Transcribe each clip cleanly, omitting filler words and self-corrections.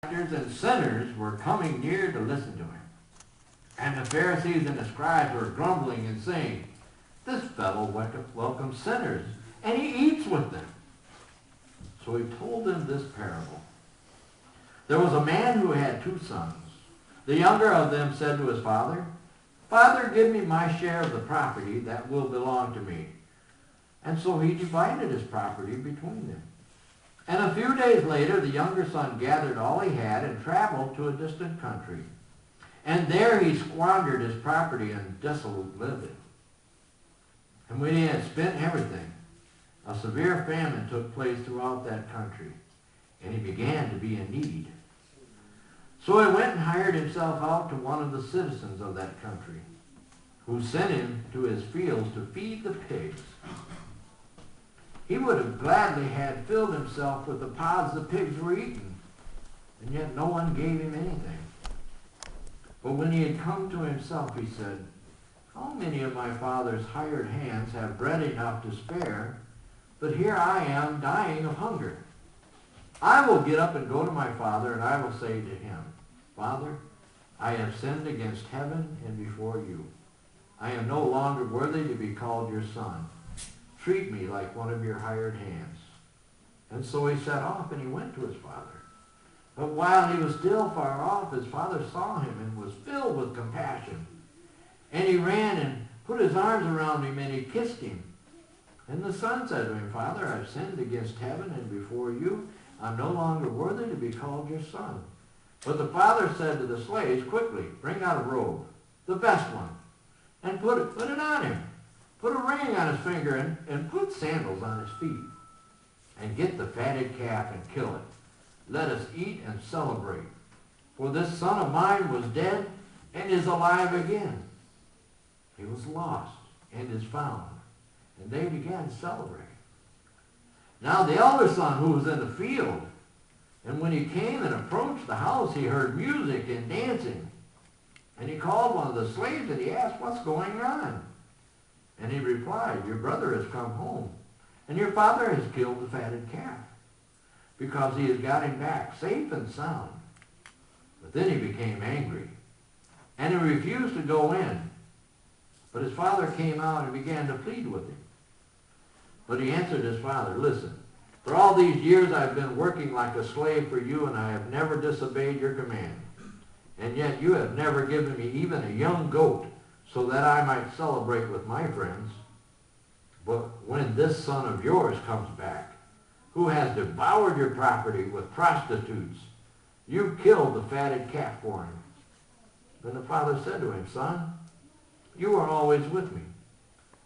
and sinners were coming near to listen to him. And the Pharisees and the scribes were grumbling and saying, "This fellow welcomes sinners, and he eats with them." So he told them this parable. There was a man who had 2 sons. The younger of them said to his father, "Father, give me my share of the property that will belong to me." And so he divided his property between them. And a few days later, the younger son gathered all he had and traveled to a distant country. And there he squandered his property in dissolute living. And when he had spent everything, a severe famine took place throughout that country, and he began to be in need. So he went and hired himself out to one of the citizens of that country, who sent him to his fields to feed the pigs. He would have gladly had filled himself with the pods the pigs were eating, and yet no one gave him anything. But when he had come to himself, he said, "How many of my father's hired hands have bread enough to spare, but here I am dying of hunger? I will get up and go to my father, and I will say to him, 'Father, I have sinned against heaven and before you. I am no longer worthy to be called your son. Treat me like one of your hired hands.' And so he set off, and he went to his father. But while he was still far off, his father saw him and was filled with compassion. And he ran and put his arms around him, and he kissed him. And the son said to him, 'Father, I've sinned against heaven and before you. I'm no longer worthy to be called your son.' But the father said to the slaves, 'Quickly, bring out a robe, the best one, and put it on him. Put a ring on his finger and put sandals on his feet. And get the fatted calf and kill it. Let us eat and celebrate. For this son of mine was dead and is alive again. He was lost and is found.' And they began celebrating. Now the elder son, who was in the field, and when he came and approached the house, he heard music and dancing. And he called one of the slaves and he asked, 'What's going on?' And he replied, 'Your brother has come home, and your father has killed the fatted calf, because he has got him back safe and sound.' But then he became angry, and he refused to go in. But his father came out and began to plead with him. But he answered his father, 'Listen, for all these years I've been working like a slave for you, and I have never disobeyed your command. And yet you have never given me even a young goat, so that I might celebrate with my friends. But when this son of yours comes back, who has devoured your property with prostitutes, you killed the fatted calf for him.' Then the father said to him, 'Son, you are always with me.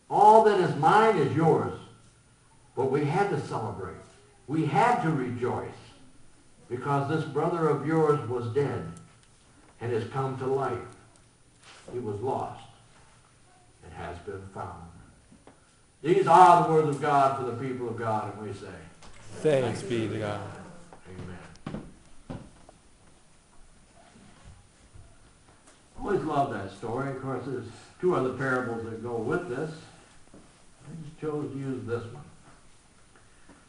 All that is mine is yours.' But we had to celebrate. We had to rejoice, because this brother of yours was dead and has come to life. He was lost and has been found." These are the words of God for the people of God, and we say, Thanks be to God. Amen. Always love that story. Of course, there's 2 other parables that go with this. I just chose to use this one.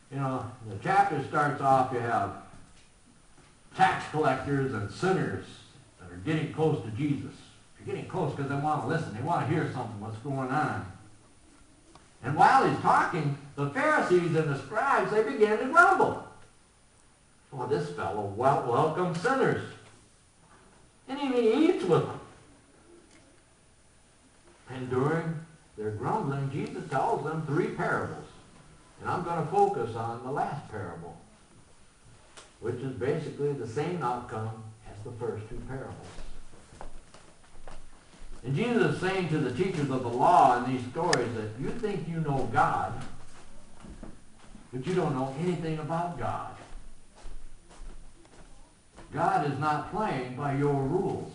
You know, the chapter starts off, you have tax collectors and sinners that are getting close to Jesus. They're getting close because they want to listen. They want to hear something, what's going on. And while he's talking, the Pharisees and the scribes, they began to grumble. "Well, this fellow welcomes sinners, and even eats with them." And during their grumbling, Jesus tells them 3 parables. And I'm going to focus on the last parable, which is basically the same outcome as the first 2 parables. And Jesus is saying to the teachers of the law in these stories that you think you know God, but you don't know anything about God. God is not playing by your rules.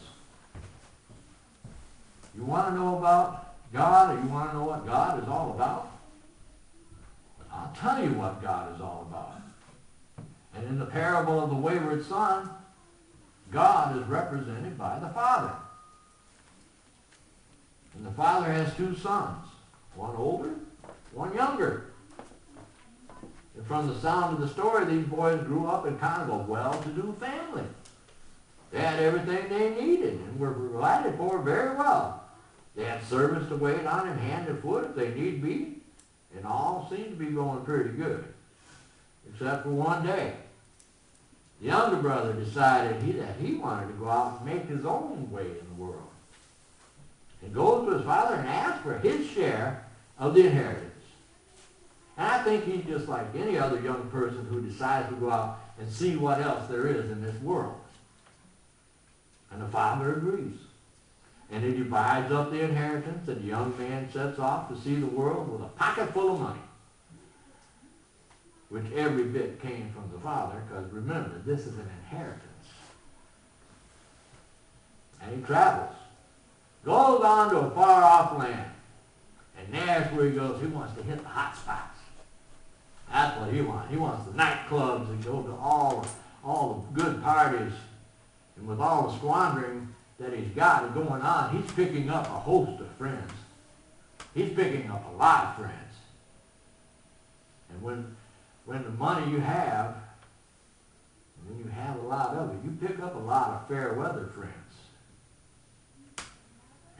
You want to know about God, or you want to know what God is all about? I'll tell you what God is all about. And in the parable of the wayward son, God is represented by the Father. And the Father has 2 sons, one older, one younger. And from the sound of the story, these boys grew up in kind of a well-to-do family. They had everything they needed and were provided for very well. They had servants to wait on him hand and foot if they need be, and all seemed to be going pretty good. Except for one day. The younger brother decided that he wanted to go out and make his own way in the world. And goes to his father and asks for his share of the inheritance. And I think he's just like any other young person who decides to go out and see what else there is in this world. And the father agrees. And he divides up the inheritance, and the young man sets off to see the world with a pocket full of money. Which every bit came from the father, because remember, this is an inheritance. And he travels. Goes on to a far-off land. And there's where he goes. He wants to hit the hot spots. That's what he wants. He wants the nightclubs and go to all the good parties. And with all the squandering that he's got going on, he's picking up a host of friends. He's picking up a lot of friends. And when the money you have, when you have a lot of it, you pick up a lot of fair weather friends.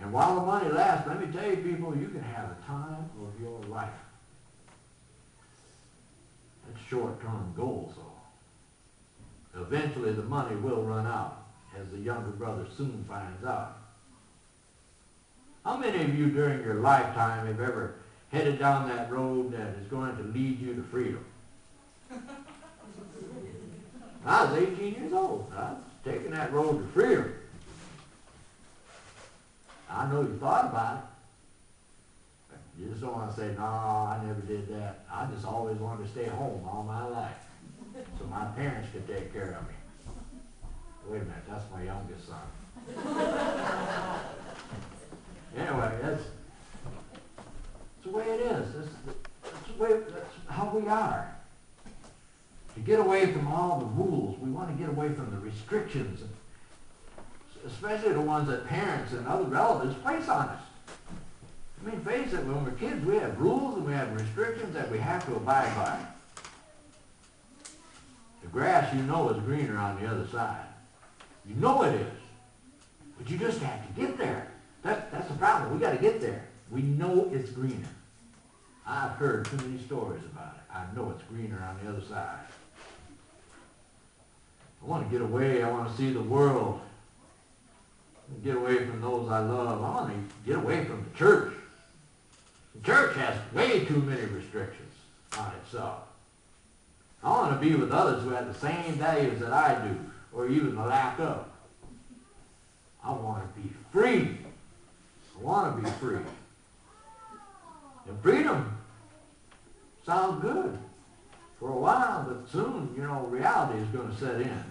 And while the money lasts, let me tell you people, you can have the time of your life. That's short-term goals, though. Eventually the money will run out, as the younger brother soon finds out. How many of you during your lifetime have ever headed down that road that is going to lead you to freedom? I was 18 years old. I was taking that road to freedom. I know you thought about it. You just don't want to say, no, I never did that. I just always wanted to stay home all my life so my parents could take care of me. Wait a minute, that's my youngest son. Anyway, that's the way it is. That's how we are. To get away from all the rules, we want to get away from the restrictions, especially the ones that parents and other relatives place on us. I mean, face it, when we're kids, we have rules and we have restrictions that we have to abide by. The grass, you know, is greener on the other side. You know it is. But you just have to get there. That's the problem. We got to get there. We know it's greener. I've heard too many stories about it. I know it's greener on the other side. I want to get away. I want to see the world. Get away from those I love. I want to get away from the church. The church has way too many restrictions on itself. I want to be with others who have the same values that I do, or even the lack of. I want to be free. I want to be free. And freedom sounds good for a while, but soon, reality is going to set in.